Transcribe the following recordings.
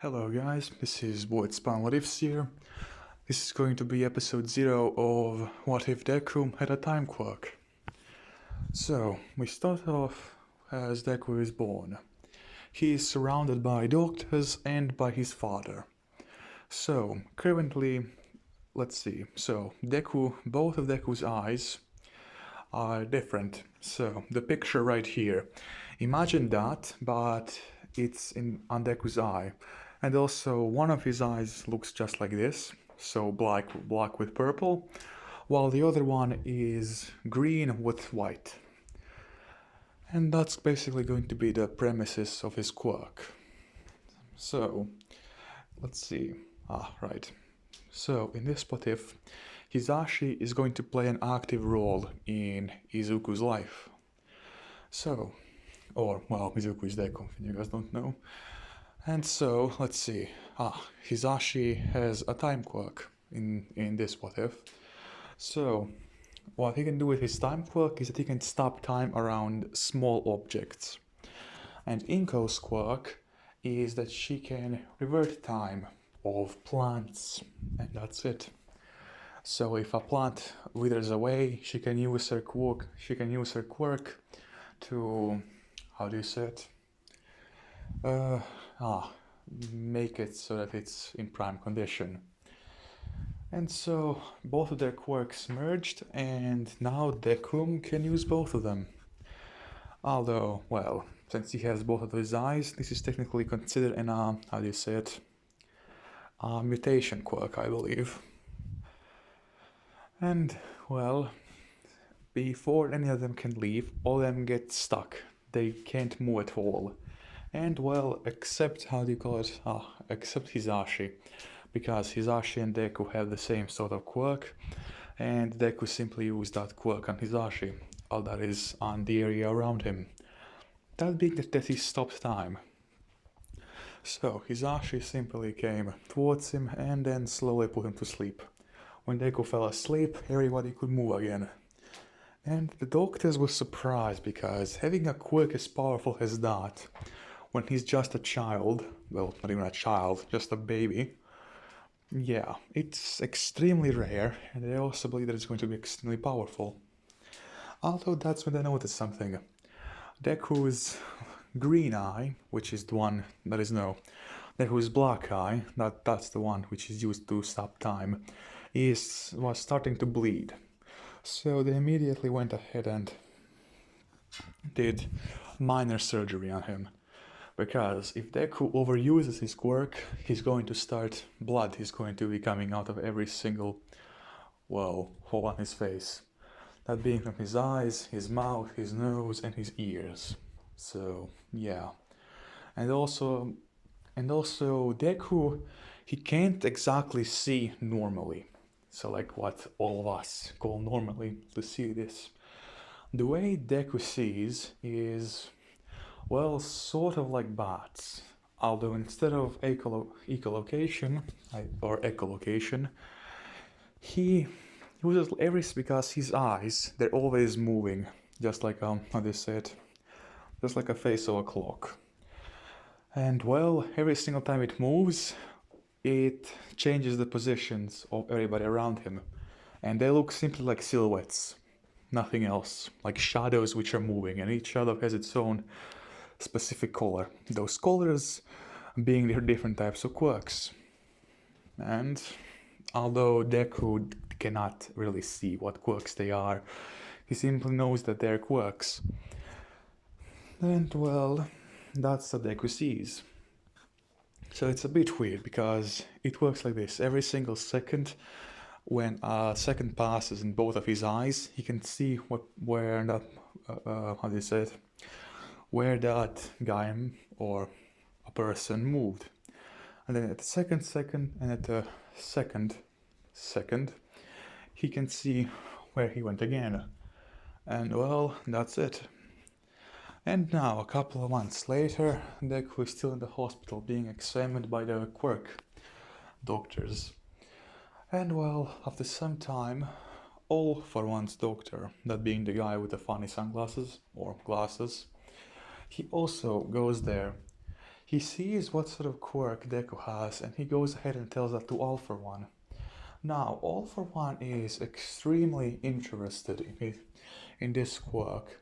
Hello guys, this is What If here. This is going to be episode 0 of What If Deku had a time quirk. So, we start off as Deku is born. He is surrounded by doctors and by his father. So, currently, let's see. So, both of Deku's eyes are different. So, the picture right here. Imagine that, but it's on Deku's eye. And also, one of his eyes looks just like this, so black with purple, while the other one is green with white. And that's basically going to be the premises of his quirk. So, let's see. Right. So, in this what if, Hisashi is going to play an active role in Izuku's life. So, Izuku is Deku, if you guys don't know. And so, let's see. Hisashi has a time quirk in this what if. So, what he can do with his time quirk is that he can stop time around small objects. And Inko's quirk is that she can revert time of plants, and that's it. So if a plant withers away, she can use her quirk. To, how do you say it? Make it so that it's in prime condition. And so both of their quirks merged, and now Deku can use both of them. Although, well, since he has both of his eyes, this is technically considered a mutation quirk, I believe. And, well, before any of them can leave, all of them get stuck. They can't move at all. And well, except except Hisashi, because Hisashi and Deku have the same sort of quirk, and Deku simply used that quirk on Hisashi, all that is on the area around him. That being that he stopped time. So Hisashi simply came towards him and then slowly put him to sleep. When Deku fell asleep, everybody could move again. And the doctors were surprised because having a quirk as powerful as that, when he's just a child, well, not even a child, just a baby, yeah, it's extremely rare, and they also believe that it's going to be extremely powerful. Although that's when they noticed something. Deku's green eye, which is the one that is Deku's black eye, that's the one which is used to stop time, was starting to bleed. So they immediately went ahead and did minor surgery on him. Because if Deku overuses his quirk, blood is going to be coming out of every single, hole on his face. That being from his eyes, his mouth, his nose, and his ears. So, yeah. And also Deku, he can't exactly see normally. So like what all of us call normally to see this. The way Deku sees is, well, sort of like bats, although instead of echolocation, he uses because his eyes, they're always moving, just like, just like a face of a clock. And well, every single time it moves, it changes the positions of everybody around him, and they look simply like silhouettes, nothing else, like shadows which are moving, and each shadow has its own specific color, those colors being their different types of quirks. And although Deku cannot really see what quirks they are, he simply knows that they're quirks. And well, that's what Deku sees. So it's a bit weird because it works like this. Every single second, when a second passes in both of his eyes, he can see where that guy or a person moved. And then at the second and at the second, he can see where he went again. And well, that's it. And now, a couple of months later, Deku is still in the hospital being examined by the quirk doctors. And well, after some time, All for One's doctor, that being the guy with the funny sunglasses, or glasses, he also goes there. he sees what sort of quirk Deku has, and he goes ahead and tells that to All For One. Now, All For One is extremely interested in this quirk,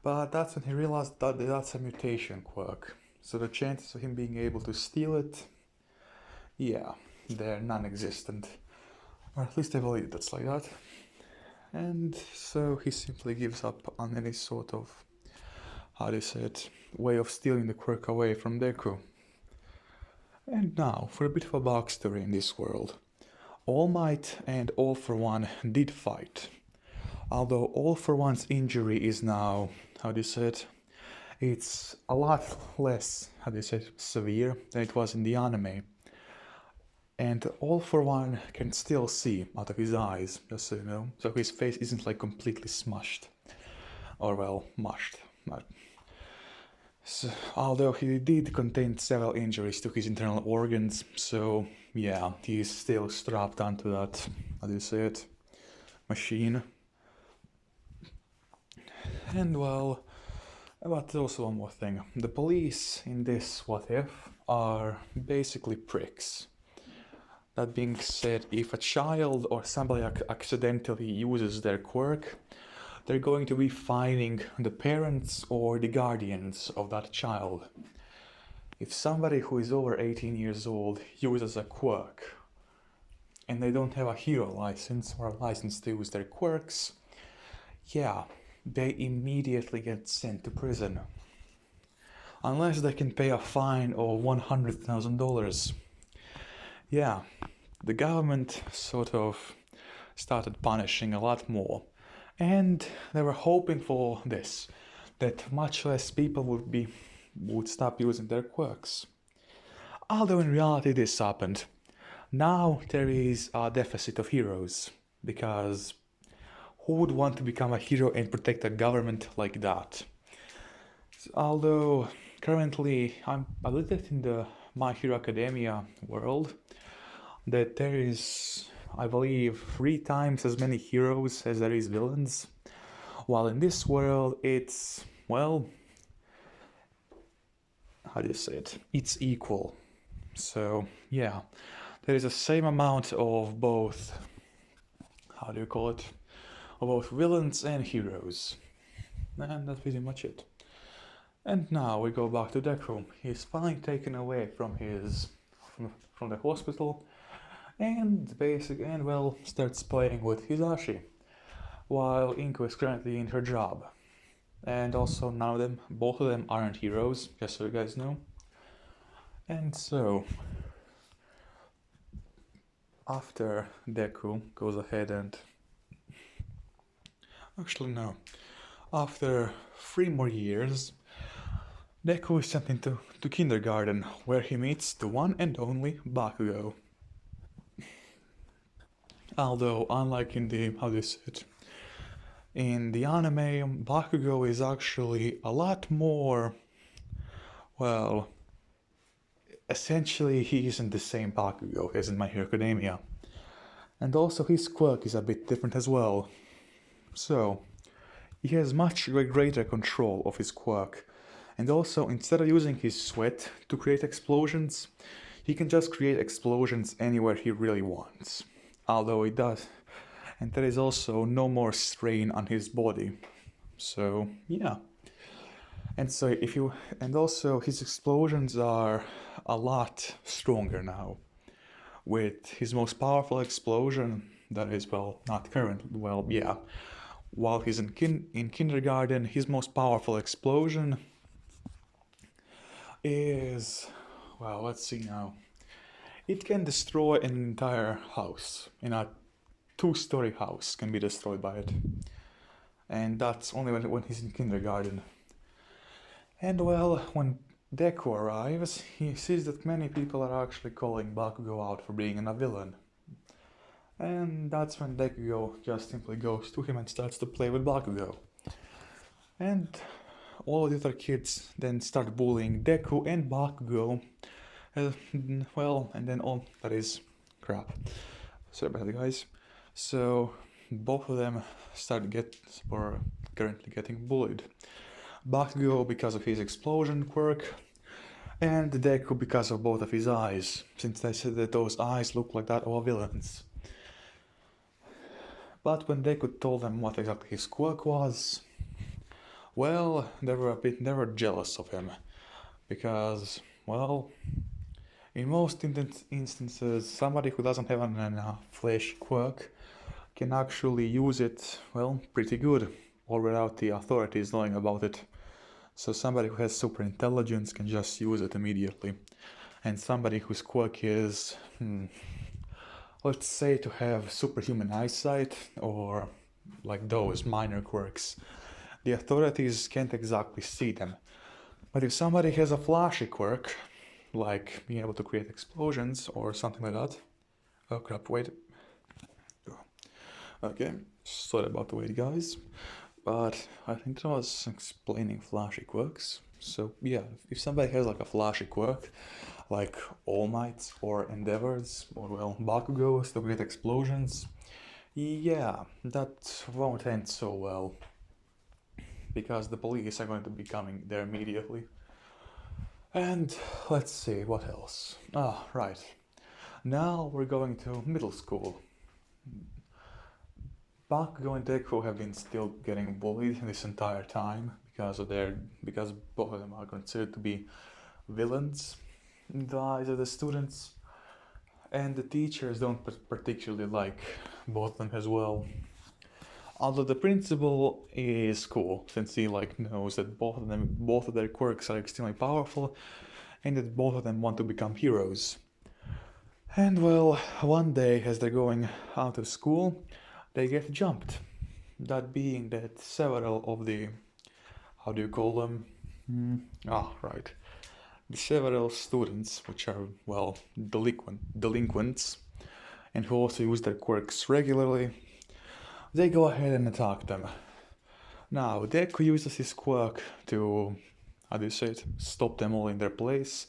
but that's when he realized that that's a mutation quirk. So the chances of him being able to steal it, yeah, they're non-existent. Or at least I believe that's like that. And so he simply gives up on any sort of, how do you say it, way of stealing the quirk away from Deku. And now, for a bit of a backstory in this world. All Might and All For One did fight. Although All For One's injury is now, how do you say it, it's a lot less, how do you say it, severe than it was in the anime. And All For One can still see out of his eyes, just so you know. So his face isn't like completely smushed. Or well, mushed. So, although he did contain several injuries to his internal organs, so yeah, he's still strapped onto that, how do you say it, machine. And well, but also one more thing. The police in this What If are basically pricks. That being said, if a child or somebody accidentally uses their quirk, they're going to be fining the parents or the guardians of that child. If somebody who is over 18 years old uses a quirk and they don't have a hero license or a license to use their quirks, yeah, they immediately get sent to prison. Unless they can pay a fine of $100,000. Yeah, the government sort of started punishing a lot more. And they were hoping for this, that much less people would stop using their quirks. Although in reality this happened. Now there is a deficit of heroes, because who would want to become a hero and protect a government like that? Although currently I believe that in the My Hero Academia world that there is, I believe, 3 times as many heroes as there is villains, while in this world it's, well, how do you say it? It's equal. So yeah, there is the same amount of both, how do you call it, of both villains and heroes. And that's pretty much it. And now we go back to Deku. He's finally taken away from from the hospital and starts playing with Hisashi, while Inko is currently in her job. And also both of them aren't heroes, just so you guys know. And so, after Deku goes ahead and... Actually no. After 3 more years, Deku is sent into kindergarten, where he meets the one and only Bakugo. Although, unlike in the, how do you say it, in the anime, Bakugo is actually a lot more, well, essentially he isn't the same Bakugo as in My Hero Academia. And also his quirk is a bit different as well. So, he has much greater control of his quirk. And also, instead of using his sweat to create explosions, he can just create explosions anywhere he really wants. Although it does. And there is also no more strain on his body. So, yeah. And also his explosions are a lot stronger now. With his most powerful explosion, that is, well, not current, well, yeah. While he's in kindergarten, his most powerful explosion is, well, let's see now. It can destroy an entire house. In a 2-story house can be destroyed by it. And that's only when he's in kindergarten. And well, when Deku arrives, he sees that many people are actually calling Bakugo out for being a villain. And that's when Deku just simply goes to him and starts to play with Bakugo. And all the other kids then start bullying Deku and Bakugo. And then all that is crap. Sorry about that, guys. So both of them are currently getting bullied. Bakugo because of his explosion quirk, And Deku because of both of his eyes, since they said that those eyes look like that of a villain's. But when Deku told them what exactly his quirk was, well, they were jealous of him, because, well, in most instances, somebody who doesn't have a flesh quirk can actually use it, well, pretty good, or without the authorities knowing about it. So somebody who has super intelligence can just use it immediately. And somebody whose quirk is, let's say, to have superhuman eyesight, or like those minor quirks, the authorities can't exactly see them. But if somebody has a flashy quirk, like being able to create explosions or something like that. Oh crap, wait. Okay, sorry about the wait, guys. But I think I was explaining flashy quirks. So yeah, if somebody has like a flashy quirk, like All Might or Endeavors, or well, Bakugos to create explosions, yeah, that won't end so well. Because the police are going to be coming there immediately. And let's see, what else? Ah, right. Now we're going to middle school. Bakugo and Deku have been still getting bullied this entire time because both of them are considered to be villains in the eyes of the students, and the teachers don't particularly like both of them as well. Although the principal is cool, since he knows that both of their quirks are extremely powerful, and that both of them want to become heroes. And well, one day as they're going out of school, they get jumped. That being that several of the, how do you call them? Right. The several students, which are, well, delinquents, and who also use their quirks regularly, they go ahead and attack them. Now, Deku uses his quirk to, how do you say it, stop them all in their place,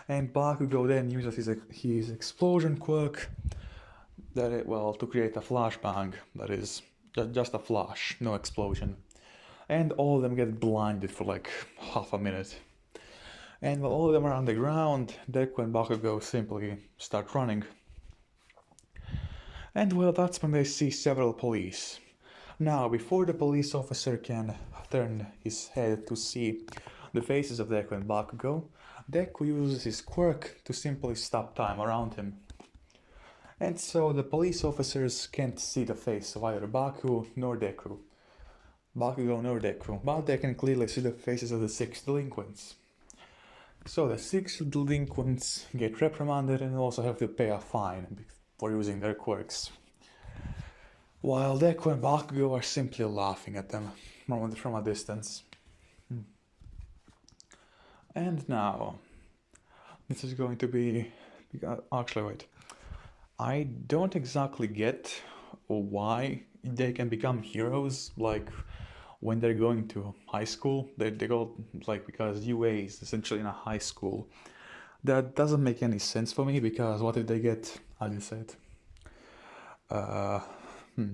and Bakugo then uses his explosion quirk to create a flashbang, that is, just a flash, no explosion. And all of them get blinded for like half a minute. And while all of them are on the ground, Deku and Bakugo simply start running. And well, that's when they see several police. Now, before the police officer can turn his head to see the faces of Deku and Bakugo, Deku uses his quirk to simply stop time around him. And so the police officers can't see the face of either Bakugo nor Deku, but they can clearly see the faces of the 6 delinquents. So the 6 delinquents get reprimanded and also have to pay a fine for using their quirks. While Deku and Bakugo are simply laughing at them from a distance. And now, this is going to be... Actually, wait. I don't exactly get why they can become heroes, like when they're going to high school. They go, because UA is essentially in a high school. That doesn't make any sense for me, because what if they get, how do you say it,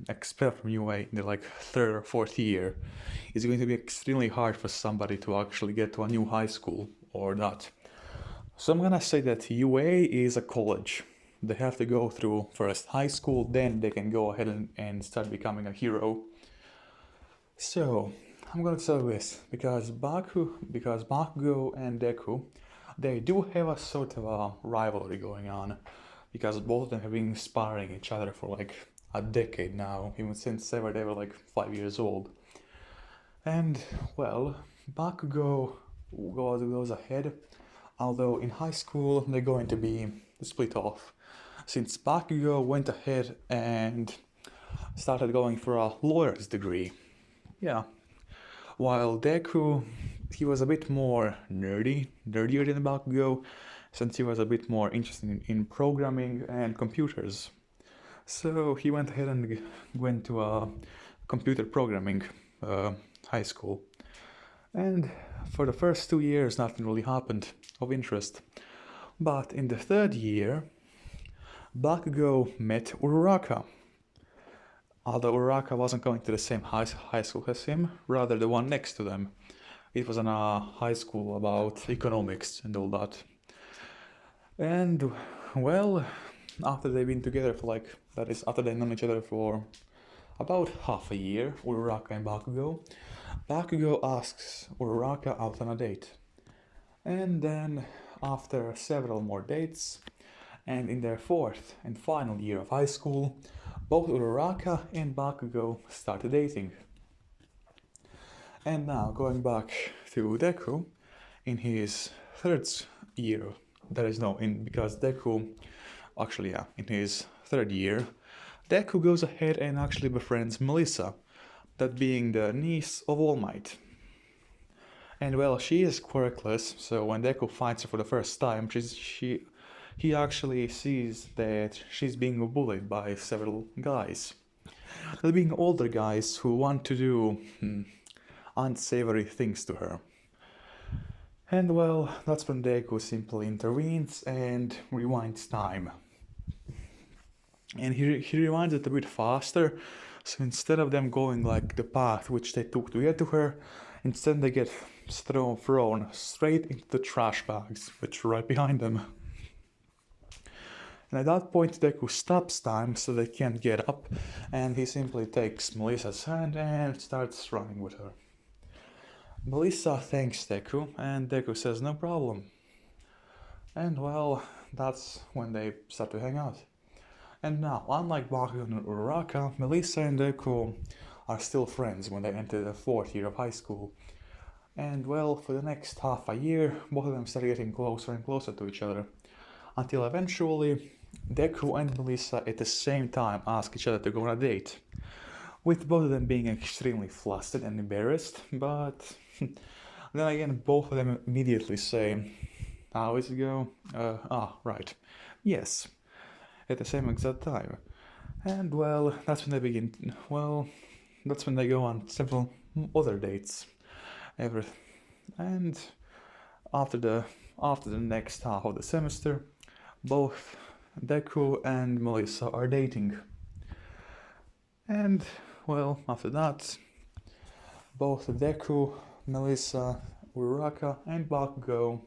expelled from UA in the 3rd or 4th year? It's going to be extremely hard for somebody to actually get to a new high school or not. So I'm gonna say that UA is a college. They have to go through first high school, then they can go ahead and start becoming a hero. So, I'm gonna tell this, because Bakugo and Deku, they do have a sort of a rivalry going on, because both of them have been inspiring each other for a decade now, even since they were 5 years old. And, well, Bakugo goes ahead, although in high school they're going to be split off, since Bakugo went ahead and started going for a lawyer's degree. Yeah. While Deku, he was a bit more nerdier than Bakugo, since he was a bit more interested in programming and computers. So he went ahead and went to a computer programming high school. And for the first 2 years, nothing really happened of interest. But in the 3rd year, Bakugo met Uraraka. Although Uraraka wasn't going to the same high school as him, rather the one next to them. It was in a high school about economics and all that. And well, after they've been together for that is after they've known each other for about half a year, Uraraka and Bakugo asks Uraraka out on a date. And then after several more dates, and in their fourth and final year of high school, both Uraraka and Bakugo started dating. And now going back to Deku, in his third year, because Deku, actually yeah, in his third year, Deku goes ahead and actually befriends Melissa, that being the niece of All Might. And well, she is quirkless, so when Deku fights her for the first time, he actually sees that she's being bullied by several guys. They're being older guys who want to do unsavory things to her. And well, that's when Deku simply intervenes and rewinds time. And he rewinds it a bit faster, so instead of them going like the path which they took to get to her, instead they get thrown straight into the trash bags, which are right behind them. And at that point Deku stops time so they can't get up, and he simply takes Melissa's hand and starts running with her. Melissa thanks Deku, and Deku says no problem. And well, that's when they start to hang out. And now, unlike Bakugo and Uraraka, Melissa and Deku are still friends when they enter the fourth year of high school. And well, for the next half a year, both of them start getting closer and closer to each other, until eventually Deku and Melissa at the same time ask each other to go on a date, with both of them being extremely flustered and embarrassed, but then again both of them immediately say, how is it go? Right, yes, at the same exact time. And well, that's when they go on several other dates. And after the next half of the semester, both Deku and Melissa are dating. And well, after that, both Deku, Melissa, Uraraka, and Bakugo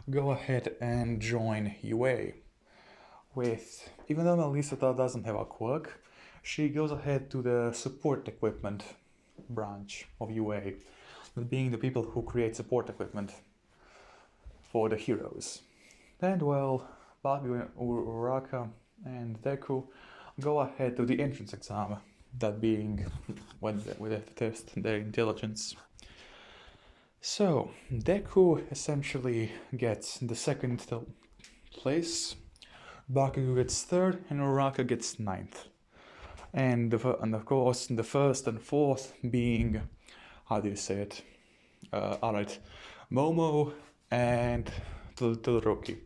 go ahead and join UA. Even though Melissa doesn't have a quirk, she goes ahead to the support equipment branch of UA, being the people who create support equipment for the heroes. And well, Bakugo, Uraraka, and Deku go ahead to the entrance exam, that being when they have to test their intelligence. So, Deku essentially gets the second place, Bakugo gets third, and Uraraka gets ninth. And of course, the first and fourth being, alright, Momo and Todoroki.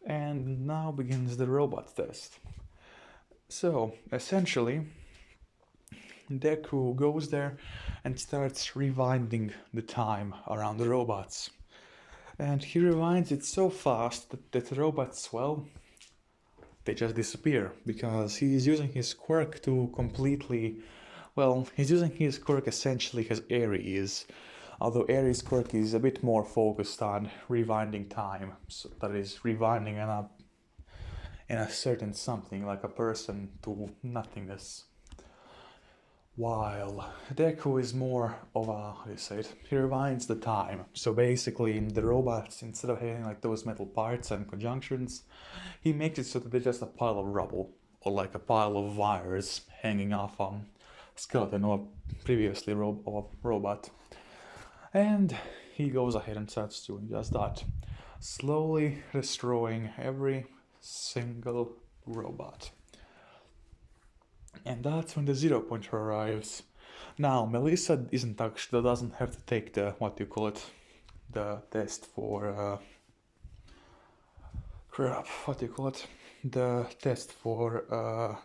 And now begins the robot test. So, essentially, Deku goes there and starts rewinding the time around the robots. And he rewinds it so fast that the robots, well, they just disappear, because he's using his quirk to completely... Well, he's using his quirk essentially as Eri is, although Eri's quirk is a bit more focused on rewinding time, so that is, rewinding in a certain something, like a person to nothingness. While Deku is more of a, he rewinds the time. So basically, the robots, instead of having like those metal parts and conjunctions, he makes it so that they're just a pile of rubble, or like a pile of wires hanging off a skeleton or previously of a robot. And he goes ahead and starts doing just that, slowly destroying every single robot. And that's when the 0 pointer arrives. Now, Melissa doesn't have to take the the test for the test for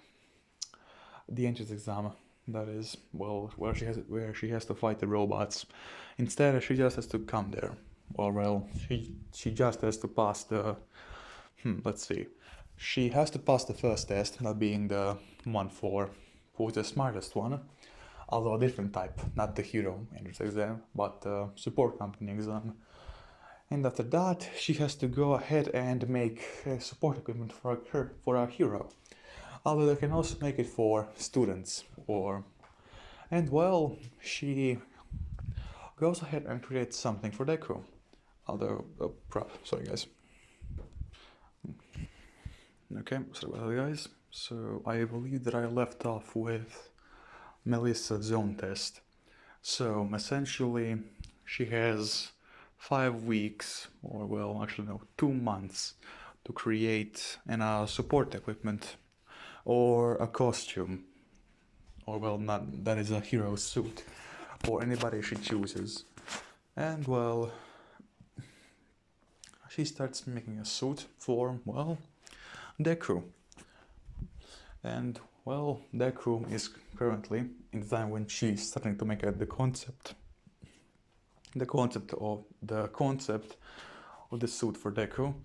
the entrance exam. That is, well, where she has to fight the robots. Instead, she just has to come there. She just has to pass the. Let's see. She has to pass the first test, that being the one for who's the smartest one. although a different type, not the hero entrance exam, but the support company exam. And after that, she has to go ahead and make support equipment for our hero. Although they can also make it for students, and well, she goes ahead and creates something for Deku. Although, sorry guys. Okay, sorry about that guys. So I believe that I left off with Melissa's zone test. So essentially, she has 5 weeks, or well, actually no, 2 months to create a support equipment or a costume, or well, not that is a hero suit, or anybody she chooses. And well, she starts making a suit for, well, Deku. And well, Deku is currently in the time when she's starting to make the concept of the suit for Deku.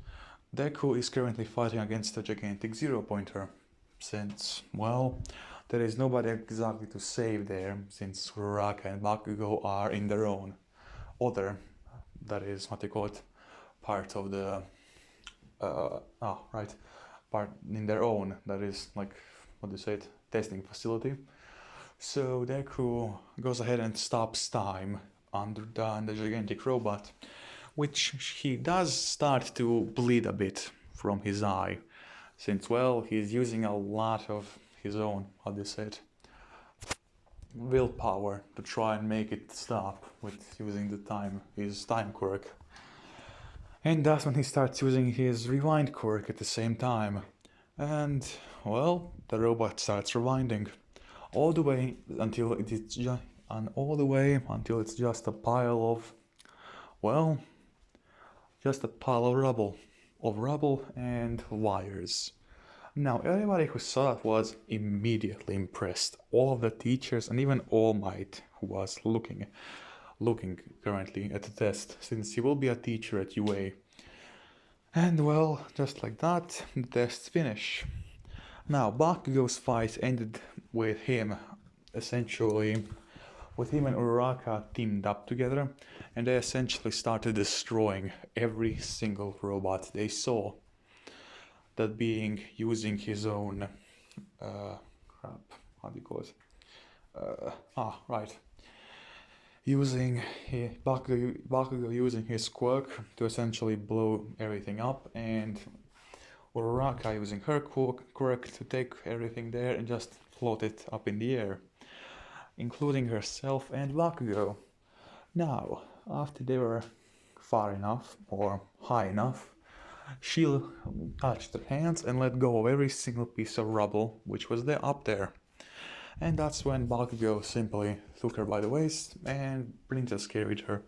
Deku is currently fighting against a gigantic zero-pointer, since, well, there is nobody exactly to save there, since Uraraka and Bakugo are in their own other, that is what they call it, part of the, part in their own, that is like, what do you say it, testing facility. So Deku goes ahead and stops time under the gigantic robot, which he does start to bleed a bit from his eye, since, well, he's using a lot of his own, how do you say it, willpower to try and make it stop with using his time quirk. And that's when he starts using his rewind quirk at the same time. And, well, the robot starts rewinding all the way until it's just a pile of, well, just a pile of rubble and wires. Now, everybody who saw it was immediately impressed. All of the teachers and even All Might, who was looking currently at the test, since he will be a teacher at UA. And well, just like that, the tests finish. Now, Bakugo's fight ended with him, essentially, with him and Uraraka teamed up together, and they essentially started destroying every single robot they saw. That being using his own, how do you call it? Using Bakugo using his quirk to essentially blow everything up, and Uraraka using her quirk to take everything there and just float it up in the air, including herself and Bakugo. Now, after they were far enough, or high enough, she touched her hands and let go of every single piece of rubble which was there up there. And that's when Bakugo simply took her by the waist and princess carried her.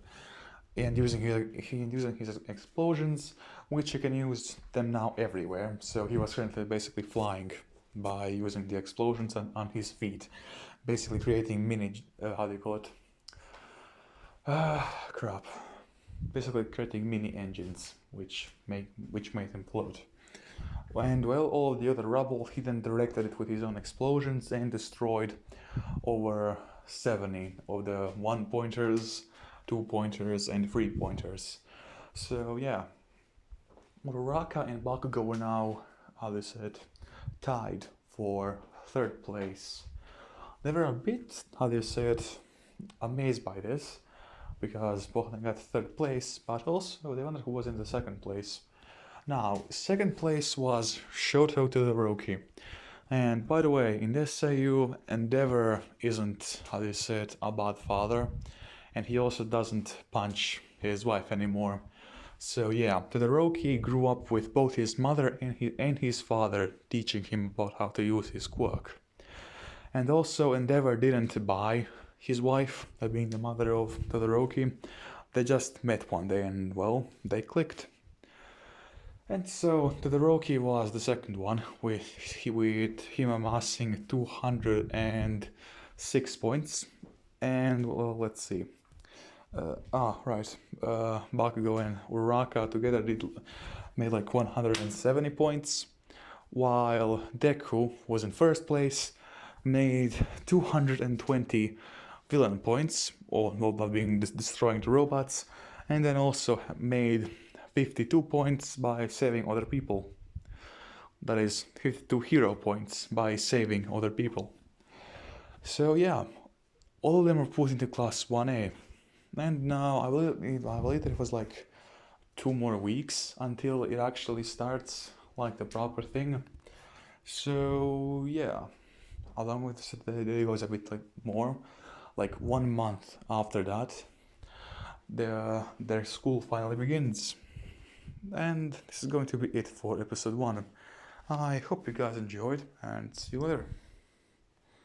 And using his explosions, which he can use them now everywhere. So he was currently basically flying by using the explosions on his feet, basically creating mini, basically creating mini engines which made him float. And well, all of the other rubble, he then directed it with his own explosions and destroyed over 70 of the 1-pointers, 2-pointers, and 3-pointers. So yeah, Uraraka and Bakugo were now, tied for 3rd place. They were a bit, amazed by this, because both of them got 3rd place, but also they wondered who was in the 2nd place. Now, 2nd place was Shoto Todoroki. And by the way, in this SAU, Endeavor isn't, a bad father, and he also doesn't punch his wife anymore. So yeah, Todoroki grew up with both his mother and his father teaching him about how to use his quirk. And also Endeavor didn't buy his wife, that being the mother of Todoroki. They just met one day and, well, they clicked. And so Todoroki was the 2nd one, with him amassing 206 points. And, well, let's see. Bakugo and Uraraka together made like 170 points, while Deku was in 1st place, made 220 villain points, all by being destroying the robots, and then also made 52 points by saving other people. That is 52 hero points by saving other people. So yeah, all of them are put into class 1A. And now I believe that it was like 2 more weeks until it actually starts like the proper thing. So yeah, along with the goes a bit like more, like 1 month after that, their school finally begins. And this is going to be it for episode 1. I hope you guys enjoyed, and see you later.